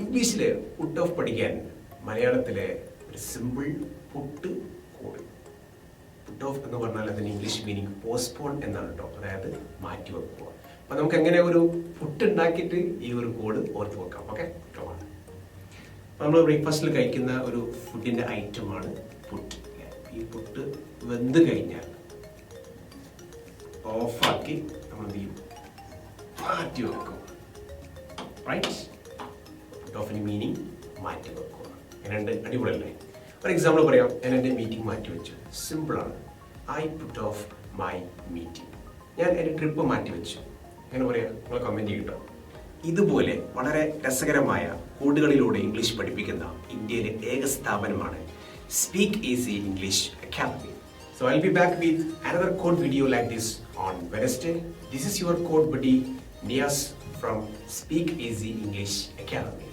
ഇംഗ്ലീഷിലെ put off പഠിക്കാൻ മലയാളത്തിലെ ഒരു simple put code. Put off എന്ന് പറഞ്ഞാൽ അതിന് ഇംഗ്ലീഷ് മീനിങ് പോസ്റ്റ്പോൺ എന്നാണ് കേട്ടോ, അതായത് മാറ്റി വെക്കുക. അപ്പൊ നമുക്ക് എങ്ങനെ ഒരു പുട്ട് ഉണ്ടാക്കിയിട്ട് ഈ ഒരു കോഡ് ഓർത്ത് വെക്കാം. ഓക്കെ, നമ്മൾ ബ്രേക്ക്ഫാസ്റ്റിൽ കഴിക്കുന്ന ഒരു ഫുഡിന്റെ ഐറ്റമാണ് പുട്ട്. ഈ പുട്ട് വെന്ത് കഴിഞ്ഞാൽ ഓഫാക്കി നമ്മൾ എന്ത് ചെയ്യും, മാറ്റി വെക്കും. റൈറ്റ്, പുട്ട് ഓഫിന് മീനിങ് മാറ്റി വെക്കുക. എന്നുണ്ട്, അടിപൊളിയല്ലേ? ഒരു എക്സാമ്പിൾ പറയാം. ഞാൻ എൻ്റെ മീറ്റിംഗ് മാറ്റി വെച്ചു. സിമ്പിളാണ്. I put off my meeting. ഞാൻ എൻ്റെ ട്രിപ്പ് മാറ്റി വെച്ചു. എങ്ങനെ പറയാം? നിങ്ങൾ കമൻറ്റ് ചെയ്യട്ടോ. ഇതുപോലെ വളരെ രസകരമായ കോഡുകളിലൂടെ ഇംഗ്ലീഷ് പഠിപ്പിക്കുന്ന ഇന്ത്യയിലെ ഏക സ്ഥാപനമാണ് Speak Easy English Academy. So I'll be back with another code video like this on Wednesday. This is your code buddy Nias from Speak Easy English Academy.